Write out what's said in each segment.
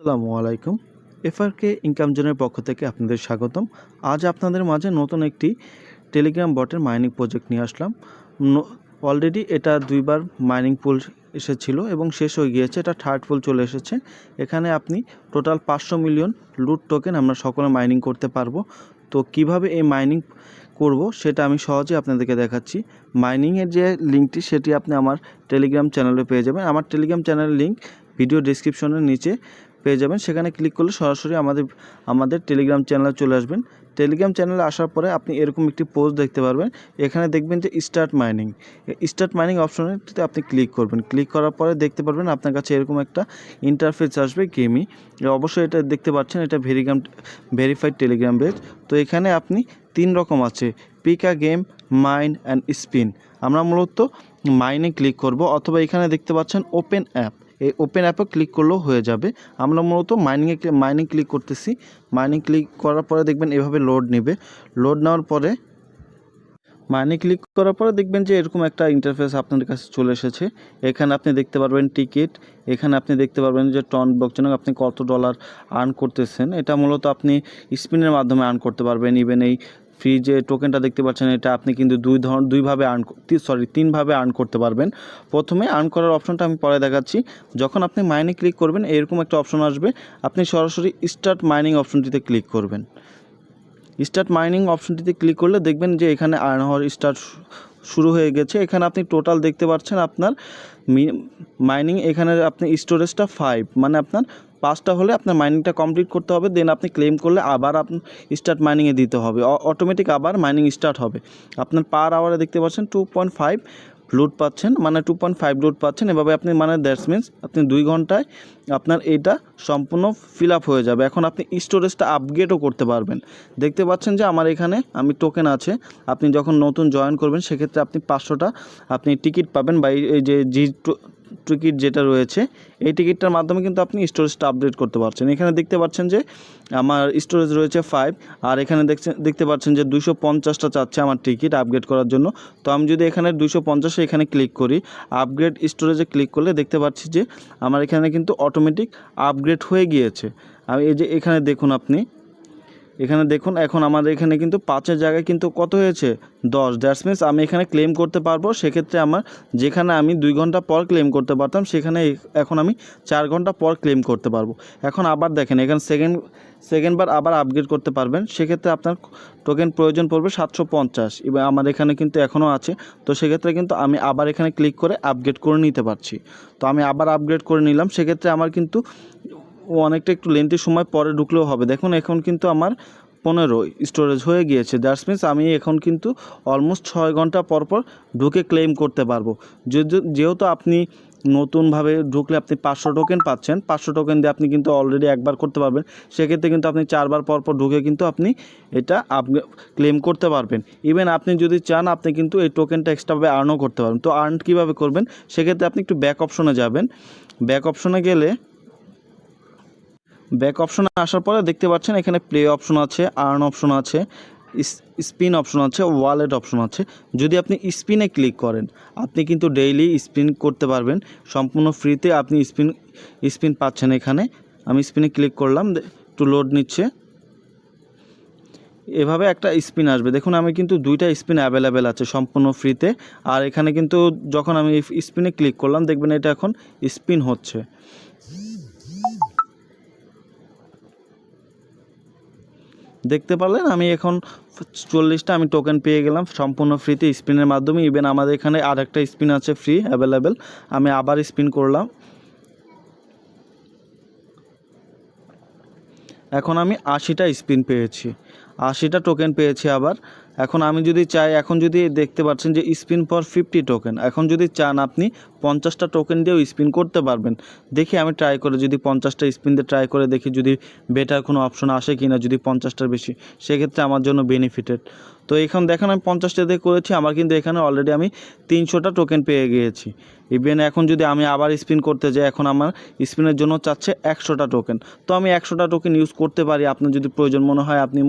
আসসালামু আলাইকুম। এফআরকে ইনকাম জোনের পক্ষ থেকে আপনাদের স্বাগতম। আজ আপনাদের মাঝে নতুন একটি টেলিগ্রাম বটের মাইনিং প্রজেক্ট নিয়ে আসলাম। অলরেডি এটা 2 বার মাইনিং পুল এসেছিল এবং শেষ হয়ে গিয়েছে। এটা থার্ড পুল চলে এসেছে। এখানে আপনি টোটাল 500 মিলিয়ন লুট টোকেন আমরা সকলে মাইনিং করতে পারবো। তো কিভাবে এই মাইনিং করব সেটা আমি সহজে আপনাদেরকে দেখাচ্ছি। মাইনিংয়ের যে লিঙ্কটি সেটি আপনি আমার টেলিগ্রাম চ্যানেলে পেয়ে যাবেন। আমার টেলিগ্রাম চ্যানেলের লিঙ্ক ভিডিও ডেসক্রিপশনের নিচে পেয়ে যাবেন। সেখানে ক্লিক করলে সরাসরি আমাদের টেলিগ্রাম চ্যানেলে চলে আসবেন। টেলিগ্রাম চ্যানেলে আসার পরে আপনি এরকম একটি পোস্ট দেখতে পারবেন। এখানে দেখবেন যে স্টার্ট মাইনিং অপশনটিতে আপনি ক্লিক করবেন। ক্লিক করার পরে দেখতে পারবেন আপনার কাছে এরকম একটা ইন্টারফেস আসবে গেমি। অবশ্যই এটা দেখতে পাচ্ছেন, এটা ভেরিফাইড টেলিগ্রাম পেজ। তো এখানে আপনি 3 রকম আছে, pick a game, mine and spin. আমরা মূলত মাইনে ক্লিক করব, অথবা এখানে দেখতে পাচ্ছেন ওপেন অ্যাপ, এই ওপেন অ্যাপে ক্লিক করলেও হয়ে যাবে। আমরা মূলত মাইনিং ক্লিক করতেছি। মাইনিং ক্লিক করার পরে দেখবেন এভাবে লোড নেবে। লোড নেওয়ার পরে মাইনিং ক্লিক করার পরে দেখবেন যে এরকম একটা ইন্টারফেস আপনাদের কাছে চলে এসেছে। এখানে আপনি দেখতে পারবেন টিকিট, এখানে আপনি দেখতে পারবেন যে টন ব্লকচেনে আপনি কত ডলার আর্ন করতেছেন। এটা মূলত আপনি স্পিনের মাধ্যমে আর্ন করতে পারবেন। ইভেন এই ফ্রি যে টোকেনটা দেখতে পাচ্ছেন, এটা আপনি কিন্তু তিনভাবে আর্ন করতে পারবেন। প্রথমে আর্ন করার অপশনটা আমি পরে দেখাচ্ছি। যখন আপনি মাইনে ক্লিক করবেন এরকম একটা অপশন আসবে, আপনি সরাসরি স্টার্ট মাইনিং অপশনটিতে ক্লিক করবেন। স্টার্ট মাইনিং অপশনটিতে ক্লিক করলে দেখবেন যে এখানে আর্ন হওয়ার শুরু হয়ে গেছে। এখানে আপনি টোটাল দেখতে পাচ্ছেন আপনার মাইনিং, এখানে আপনি স্টোরেজটা 5, মানে আপনার 5টা হলে আপনার মাইনিংটা কমপ্লিট করতে হবে। দেন আপনি ক্লেম করলে আবার আপনি স্টার্ট মাইনিংয়ে দিতে হবে, অটোমেটিক আবার মাইনিং স্টার্ট হবে। আপনার পার আওয়ারে দেখতে পাচ্ছেন 2.5 লুট পাচ্ছেন, মানে 2.5 লুট পাচ্ছেন। এভাবে আপনি, মানে দ্যাটস মিনস আপনি 2 ঘন্টায় আপনার এটা সম্পূর্ণ ফিল আপ হয়ে যাবে। এখন আপনি স্টোরেজটা আপগ্রেডও করতে পারবেন। দেখতে পাচ্ছেন যে আমার এখানে টোকেন আছে। আপনি যখন নতুন জয়েন করবেন সেক্ষেত্রে আপনি 500টা আপনি টিকিট পাবেন, বা এই যে টিকিট যেটা রয়েছে এই টিকিটটার মাধ্যমে কিন্তু আপনি স্টোরেজটা আপডেট করতে পারছেন। এখানে দেখতে পাচ্ছেন যে আমার স্টোরেজ রয়েছে 5, আর এখানে দেখতে পাচ্ছেন যে 250টা চাচ্ছে আমার টিকিট আপগ্রেড করার জন্য। তো আমি যদি এখানে 250 এখানে ক্লিক করি, আপগ্রেড স্টোরেজে ক্লিক করলে দেখতে পাচ্ছি যে আমার এখানে কিন্তু অটোমেটিক আপগ্রেড হয়ে গিয়েছে। আমি এই যে এখানে দেখুন, এখানে দেখুন এখন আমাদের এখানে কিন্তু 5-এর জায়গায় কিন্তু কত হয়েছে 10। দ্যাটস মিনস আমি এখানে ক্লেম করতে পারবো। সেক্ষেত্রে আমার যেখানে আমি 2 ঘন্টা পর ক্লেম করতে পারতাম সেখানে এখন আমি 4 ঘন্টা পর ক্লেম করতে পারবো। এখন আবার দেখেন এখানে সেকেন্ডবার আবার আপগ্রেড করতে পারবেন। সেক্ষেত্রে আপনার টোকেন প্রয়োজন পড়বে 750। এবার আমার এখানে কিন্তু এখনও আছে। তো সেক্ষেত্রে কিন্তু আমি আবার এখানে ক্লিক করে আপগ্রেড করে নিতে পারছি। তো আমি আবার আপগ্রেড করে নিলাম। সেক্ষেত্রে আমার কিন্তু অনেকটা একটু লেন্থি সময় পরে ঢুকলেও হবে। দেখুন এখন কিন্তু আমার 15 স্টোরেজ হয়ে গিয়েছে। দ্যাটস মিনস আমি এখন কিন্তু অলমোস্ট 6 ঘন্টা পর ঢুকে ক্লেম করতে পারবো। যেহেতু আপনি নতুনভাবে ঢুকলে আপনি 500 টোকেন পাচ্ছেন, 500 টোকেন দিয়ে আপনি কিন্তু অলরেডি একবার করতে পারবেন। সেক্ষেত্রে কিন্তু আপনি 4 বার পর ঢুকে কিন্তু আপনি এটা ক্লেম করতে পারবেন। ইভেন আপনি যদি চান আপনি কিন্তু এই টোকেনটা এক্সট্রাভাবে আর্নও করতে পারবেন। তো আর্ন কীভাবে করবেন, সেক্ষেত্রে আপনি একটু ব্যাক অপশনে যাবেন। ব্যাক অপশনে গেলে ব্যাক অপশনে আসার পরে দেখতে পাচ্ছেন এখানে প্লে অপশন আছে, আর্ন অপশন আছে, স্পিন অপশন আছে, ওয়ালেট অপশন আছে। যদি আপনি স্পিনে ক্লিক করেন আপনি কিন্তু ডেইলি স্পিন করতে পারবেন সম্পূর্ণ ফ্রিতে। আপনি স্পিন পাচ্ছেন এখানে। আমি স্পিনে ক্লিক করলাম, একটু লোড নিচ্ছে। এভাবে একটা স্পিন আসবে। দেখুন আমি কিন্তু 2টা স্পিন অ্যাভেলেবেল আছে সম্পূর্ণ ফ্রিতে। আর এখানে কিন্তু যখন আমি স্পিনে ক্লিক করলাম দেখবেন এটা এখন স্পিন হচ্ছে। দেখতে পারলেন আমি এখন 40টা আমি টোকেন পেয়ে গেলাম সম্পূর্ণ ফ্রিতে স্পিনের মাধ্যমে। ইভেন আমাদের এখানে আর একটা স্পিন আছে ফ্রি অ্যাভেলেবেল। আমি আবার স্পিন করলাম, এখন আমি 80টা স্পিন পেয়েছি, 80টা টোকেন পেয়েছি আবার। এখন আমি যদি চাই, এখন যদি দেখতে পাচ্ছেন যে স্পিন ফর 50 টোকেন, এখন যদি চান আপনি 50টা টোকেন দিয়েও স্পিন করতে পারবেন। দেখি আমি ট্রাই করে, যদি 50টা স্পিন দিয়ে ট্রাই করে দেখি যদি বেটার কোনো অপশন আসে কি না। যদি 50টার বেশি, সেক্ষেত্রে আমার জন্য বেনিফিটেড। তো এখন দেখেন আমি 50টা দিয়ে করেছি, আমার কিন্তু এখানে অলরেডি আমি 300টা টোকেন পেয়ে গিয়েছি। ইভেন এখন যদি আমি আবার স্পিন করতে যাই, এখন আমার স্পিনের জন্য চাচ্ছে 100টা টোকেন। তো আমি 100টা টোকেন ইউজ করতে পারি। আপনার যদি প্রয়োজন মনে হয় আপনি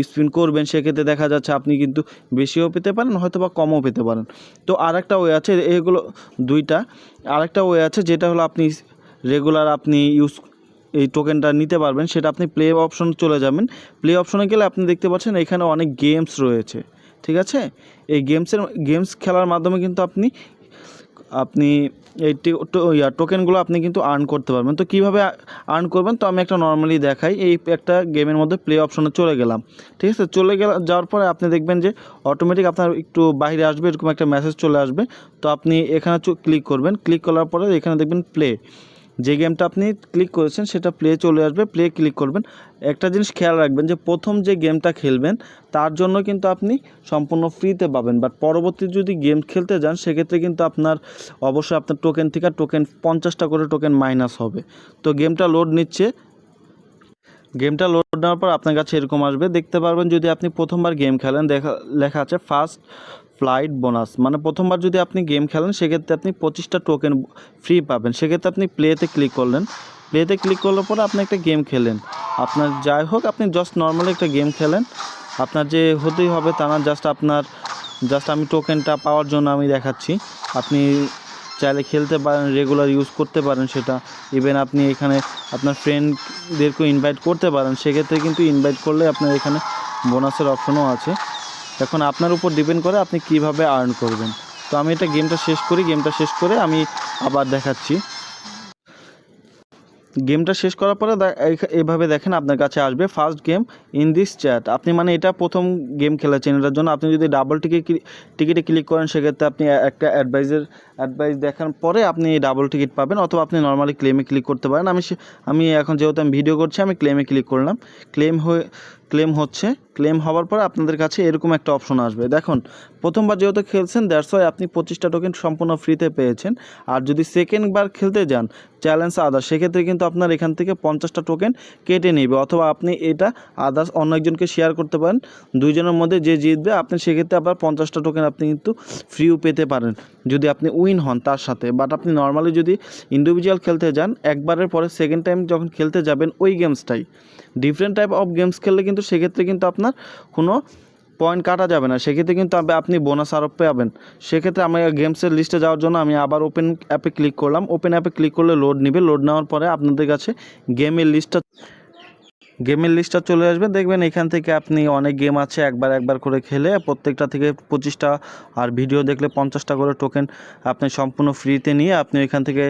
স্পিন করবেন, সেক্ষেত্রে দেখা যাচ্ছে আপনি কিন্তু বেশিও পেতে পারেন, হয়তো বা কমও পেতে পারেন। তো আরেকটা ওয়ে আছে, এগুলো 2টা। আরেকটা ওয়ে আছে যেটা হলো আপনি রেগুলার আপনি এই টোকেনটা নিতে পারবেন, সেটা আপনি প্লে অপশন চলে যাবেন। প্লে অপশনে গেলে আপনি দেখতে পাচ্ছেন এখানে অনেক গেমস রয়েছে, ঠিক আছে। এই গেমস খেলার মাধ্যমে কিন্তু আপনি এই টোকেনগুলো আপনি কিন্তু আর্ন করতে পারবেন। তো কীভাবে আর্ন করবেন, তো আমি একটা নর্মালি দেখাই। এই একটা গেমের মধ্যে প্লে অপশনে চলে গেলাম, ঠিক আছে। যাওয়ার পরে আপনি দেখবেন যে অটোমেটিক আপনার একটু বাইরে আসবে, এরকম একটা মেসেজ চলে আসবে। তো আপনি এখানে ক্লিক করবেন। ক্লিক করার পরে এখানে দেখবেন প্লে, যে গেমটা আপনি ক্লিক করেছেন সেটা প্লে চলে আসবে। প্লে ক্লিক করবেন। একটা জিনিস খেয়াল রাখবেন যে প্রথম যে গেমটা খেলবেন তার জন্য কিন্তু আপনি সম্পূর্ণ ফ্রিতে পাবেন, বাট পরবর্তী যদি গেম খেলতে যান সেক্ষেত্রে কিন্তু অবশ্যই আপনার টোকেন থেকে 50টা করে টোকেন মাইনাস হবে। তো গেমটা লোড নিচ্ছে। গেমটা লোড নেওয়ার পর আপনার কাছে এরকম আসবে, দেখতে পারবেন যদি আপনি প্রথমবার গেম খেলেন লেখা আছে ফার্স্ট ফ্লাইট বোনাস, মানে প্রথমবার যদি আপনি গেম খেলেন সেক্ষেত্রে আপনি 25টা টোকেন ফ্রি পাবেন। সেক্ষেত্রে আপনি প্লেতে ক্লিক করলেন। প্লেতে ক্লিক করলে পরে আপনি একটা গেম খেলেন, আপনার যাই হোক আপনি জাস্ট নর্মালি একটা গেম খেলেন। আপনার যে হতেই হবে তা না, জাস্ট আমি টোকেনটা পাওয়ার জন্য আমি দেখাচ্ছি। আপনি চাইলে খেলতে পারেন, রেগুলার ইউজ করতে পারেন সেটা। ইভেন আপনি এখানে আপনার ফ্রেন্ডদেরকেও ইনভাইট করতে পারেন, সেক্ষেত্রে কিন্তু ইনভাইট করলে আপনার এখানে বোনাসের অপশনও আছে। এখন আপনার উপর ডিপেন্ড করে আপনি কিভাবে আর্ন করবেন। তো আমি গেমটা শেষ করে আমি আবার দেখাচ্ছি। গেমটা শেষ করার পরে এইভাবে দেখেন আপনার কাছে আসবে first game in this chat. আপনি মানে এটা প্রথম গেম খেলেছেন, এটার জন্য আপনি যদি ডাবল টিকিটে ক্লিক করেন সেক্ষেত্রে আপনি একটা অ্যাডভাইস দেখার পরে আপনি ডাবল টিকিট পাবেন, অথবা আপনি নর্মালি ক্লেমে ক্লিক করতে পারেন। আমি এখন যেহেতু আমি ভিডিও করছি আমি ক্লেমে ক্লিক করলাম। ক্লেম হওয়ার পরে আপনাদের কাছে এরকম একটা অপশন আসবে। দেখুন প্রথমবার যেহেতু খেলছেন দ্যাটস ওয়াই আপনি 25টা টোকেন সম্পূর্ণ ফ্রিতে পেয়েছেন। আর যদি সেকেন্ডবার খেলতে যান চ্যালেঞ্জ আদার্স, সেক্ষেত্রে কিন্তু আপনার এখান থেকে 50টা টোকেন কেটে নেবে, অথবা আপনি এটা আদার্স অন্য একজনকে শেয়ার করতে পারেন। দুইজনের মধ্যে যে জিতবে আপনি সেক্ষেত্রে আবার 50টা টোকেন আপনি কিন্তু ফ্রিও পেতে পারেন যদি আপনি উইন হন তার সাথে। বাট আপনি নর্মালি যদি ইন্ডিভিজুয়াল খেলতে যান, একবারের পরে সেকেন্ড টাইম যখন খেলতে যাবেন ওই গেমসটাই ডিফারেন্ট টাইপ অফ গেমস খেললে কিন্তু সেক্ষেত্রে কিন্তু আপনার কোনো পয়েন্ট কাটা যাবে না, সেক্ষেত্রে কিন্তু আপনি বোনাস আরও পাবেন। সেক্ষেত্রে আমি গেমসের লিস্টে যাওয়ার জন্য আমি আবার ওপেন অ্যাপে ক্লিক করলাম। ওপেন অ্যাপে ক্লিক করলে লোড নেবে। লোড নেওয়ার পরে আপনাদের কাছে গেমের লিস্টটা চলে আসবে। দেখবেন এখান থেকে আপনি অনেক গেম আছে, একবার করে খেলে প্রত্যেকটা থেকে 25টা, আর ভিডিও দেখলে 50টা করে টোকেন আপনি সম্পূর্ণ ফ্রিতে নিয়ে আপনি এখান থেকে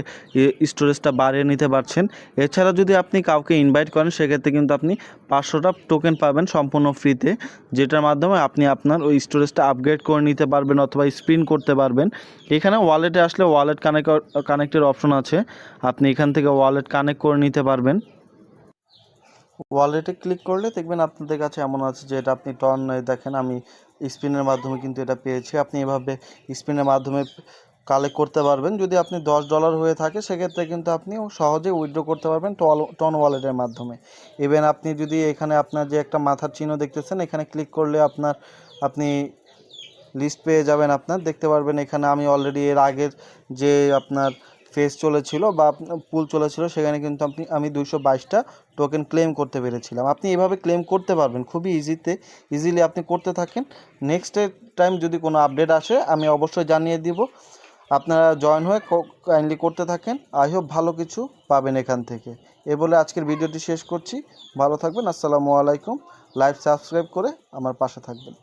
স্টোরেজটা বাড়িয়ে নিতে পারছেন। এছাড়া যদি আপনি কাউকে ইনভাইট করেন সেক্ষেত্রে কিন্তু আপনি 500টা টোকেন পাবেন সম্পূর্ণ ফ্রিতে, যেটার মাধ্যমে আপনি আপনার ওই স্টোরেজটা আপগ্রেড করে নিতে পারবেন অথবা স্পিন করতে পারবেন। এখানে ওয়ালেটে আসলে ওয়ালেট কানেক্টের অপশন আছে, আপনি এখান থেকে ওয়ালেট কানেক্ট করে নিতে পারবেন। ওয়ালেটে ক্লিক করলে দেখবেন আপনাদের কাছে এমন আছে যে এটা আপনি দেখেন আমি স্পিনের মাধ্যমে কিন্তু এটা পেয়েছি। আপনি এভাবে স্পিনের মাধ্যমে কালেক্ট করতে পারবেন। যদি আপনি $10 হয়ে থাকে সেক্ষেত্রে কিন্তু আপনি সহজে উইথড্র করতে পারবেন টন ওয়ালেটের মাধ্যমে। ইভেন আপনি যদি এখানে আপনার যে একটা মাথার চিহ্ন দেখতেছেন এখানে ক্লিক করলে আপনি লিস্ট পেয়ে যাবেন। আপনার দেখতে পারবেন এখানে আমি অলরেডি এর আগের যে আপনার ফেজ চলেছিল বা পুল চলেছিল সেখানে কিন্তু আমি 222টা টোকেন ক্লেম করতে পেরেছিলাম। আপনি এভাবে ক্লেম করতে পারবেন খুবই ইজিলি আপনি করতে থাকেন। নেক্সট টাইম যদি কোনো আপডেট আসে আমি অবশ্যই জানিয়ে দিব। আপনারা জয়েন হয়ে কাইন্ডলি করতে থাকেন। আই হোপ ভালো কিছু পাবেন এখান থেকে। এ বলে আজকের ভিডিওটি শেষ করছি। ভালো থাকবেন। আসসালামু আলাইকুম। লাইভ সাবস্ক্রাইব করে আমার পাশে থাকবেন।